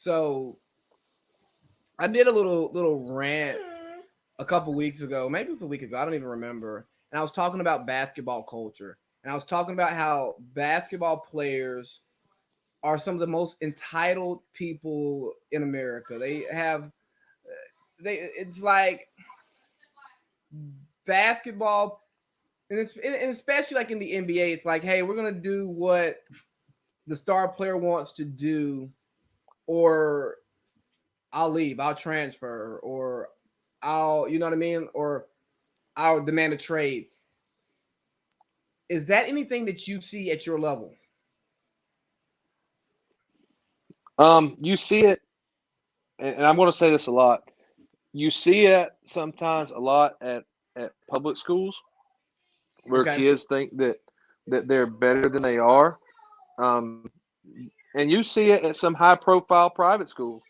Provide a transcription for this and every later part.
So I did a little rant a couple weeks ago, maybe it was a week ago. I don't even remember. And I was talking about basketball culture, and I was talking about how basketball players are some of the most entitled people in America. It's like basketball, and especially like in the NBA, it's like, hey, we're gonna do what the star player wants to do, or I'll leave, I'll transfer, or you know what I mean, or I'll demand a trade. Is that anything that you see at your level? You see it, and I'm going to say this a lot. You see it sometimes a lot at public schools where Okay. kids think that they're better than they are. Um, and you see it at some high profile private schools.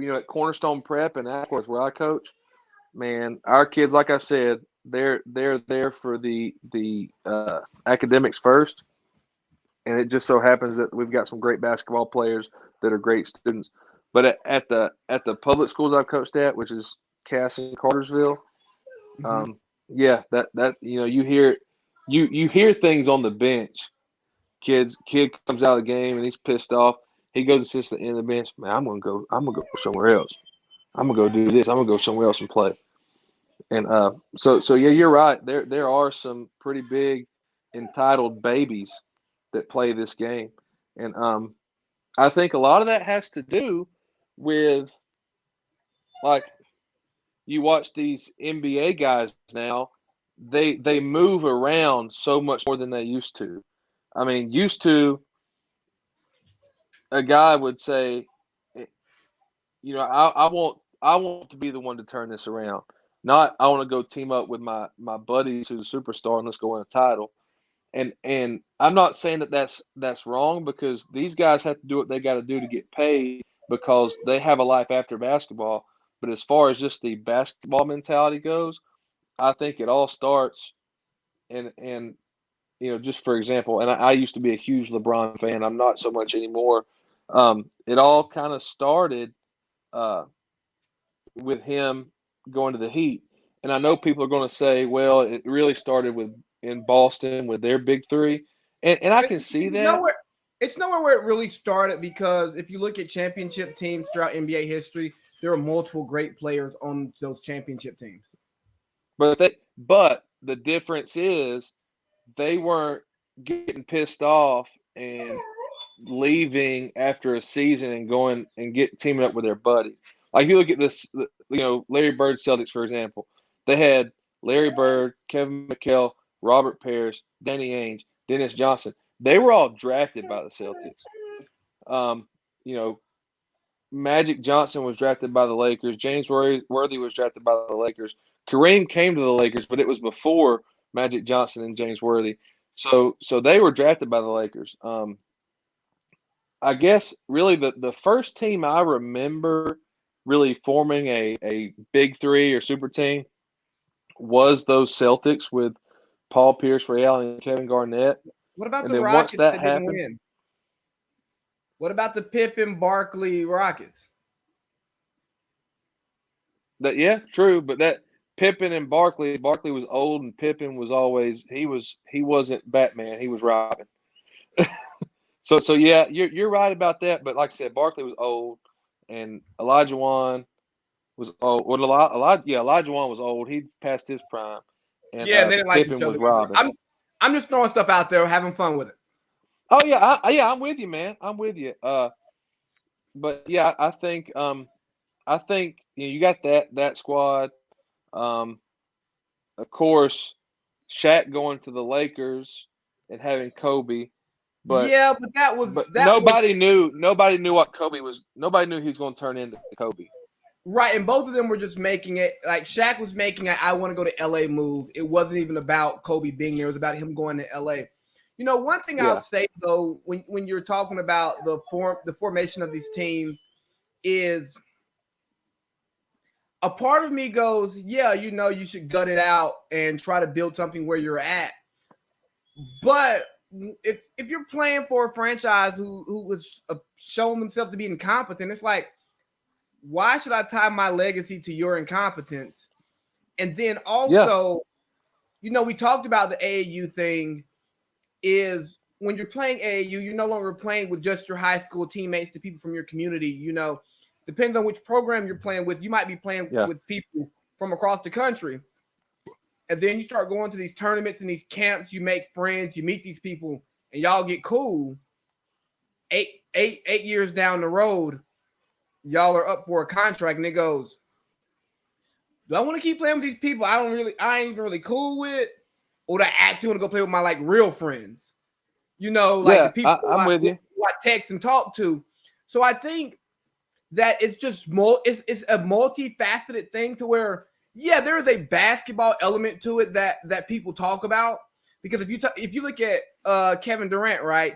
At Cornerstone Prep and Ackworth, where I coach, man, our kids, like I said, they're there for the academics first, and it just so happens that we've got some great basketball players that are great students. But at the public schools I've coached at, which is Cass and Cartersville, Mm-hmm. um, yeah, that you hear things on the bench. Kid comes out of the game and he's pissed off. He goes and sits at the end of the bench. Man, I'm gonna go somewhere else. I'm gonna go do this. I'm gonna go somewhere else and play. And so yeah, you're right. There are some pretty big entitled babies that play this game, and I think a lot of that has to do with, like, you watch these NBA guys now. They move around so much more than they used to. I mean, used to, a guy would say, eh, I want to be the one to turn this around. Not, I want to go team up with my buddies who's a superstar and let's go win a title. And I'm not saying that that's wrong, because these guys have to do what they got to do to get paid, because they have a life after basketball. But as far as just the basketball mentality goes, I think it all starts, and just for example, and I used to be a huge LeBron fan. I'm not so much anymore. It all kind of started uh, with him going to the Heat, and I know people are going to say, well, it really started with in Boston with their big three, and I can see It's that. nowhere. It's nowhere where it really started, because if you look at championship teams throughout NBA history, there are multiple great players on those championship teams. But the difference is they weren't getting pissed off and leaving after a season and going and teaming up with their buddies. Like, you look at this, Larry Bird Celtics, for example. They had Larry Bird, Kevin McHale, Robert Parrish, Danny Ainge, Dennis Johnson. They were all drafted by the Celtics. Um, you know, Magic Johnson was drafted by the Lakers. James Worthy was drafted by the Lakers. Kareem came to the Lakers, but it was before Magic Johnson and James Worthy. So they were drafted by the Lakers. I guess really the first team I remember really forming a big three or super team was those Celtics with Paul Pierce, Ray Allen, and Kevin Garnett. What about And the then once Rockets that that didn't happened, win? What about the Pippen Barkley Rockets? that yeah, true, but that Pippen and Barkley was old, and Pippen was always he wasn't Batman, he was Robin. So yeah, you're right about that. But like I said, Barkley was old, and Elijah Wan was old. Well, Elijah Wan was old. He passed his prime, and Yeah, and they didn't like each Pippen was other either. Robin. I'm just throwing stuff out there, having fun with it. Oh yeah, I'm with you, man. I'm with you. But yeah, I think you got that squad. Um, of course, Shaq going to the Lakers and having Kobe, but Yeah, but that was but that was nobody knew what Kobe was. Nobody knew he was going to turn into Kobe. right, and both of them were just making it like Shaq was making I want to go to LA move. It wasn't even about Kobe being there, it was about him going to LA. You know, one thing I'll Yeah, say though, when you're talking about the formation of these teams, is a part of me goes, yeah, you should gut it out and try to build something where you're at. But if you're playing for a franchise who was showing themselves to be incompetent, it's like, why should I tie my legacy to your incompetence? And then also, we talked about the AAU thing is when you're playing AAU, you're no longer playing with just your high school teammates, the people from your community. Depends on which program you're playing with. You might be playing with people from across the country. And then you start going to these tournaments and these camps, you make friends, you meet these people, and y'all get cool. 8 years down the road, y'all are up for a contract, and it goes, do I want to keep playing with these people I ain't even really cool with? Or do I actually want to go play with my real friends? The people I'm with you. who I text and talk to. So I think that it's just it's a multifaceted thing to where, there is a basketball element to it that people talk about. Because if you look at Kevin Durant, right,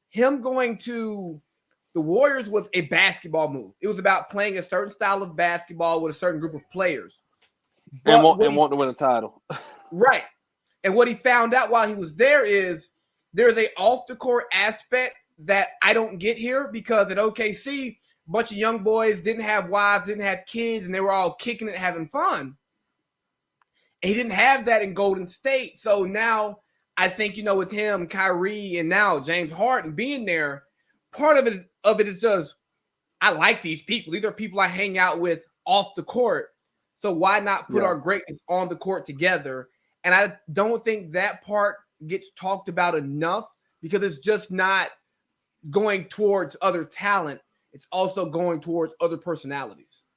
him going to the Warriors was a basketball move. It was about playing a certain style of basketball with a certain group of players. And want to win a title. Right. And what he found out while he was there is there's a off-the-court aspect that I don't get here, because at OKC, a bunch of young boys didn't have wives, didn't have kids, and they were all kicking it, having fun. And he didn't have that in Golden State. So now I think, with him, Kyrie, and now James Harden being there, part of it is just, I like these people. These are people I hang out with off the court. So why not put our greatness on the court together? And I don't think that part gets talked about enough, because it's just not going towards other talent. It's also going towards other personalities.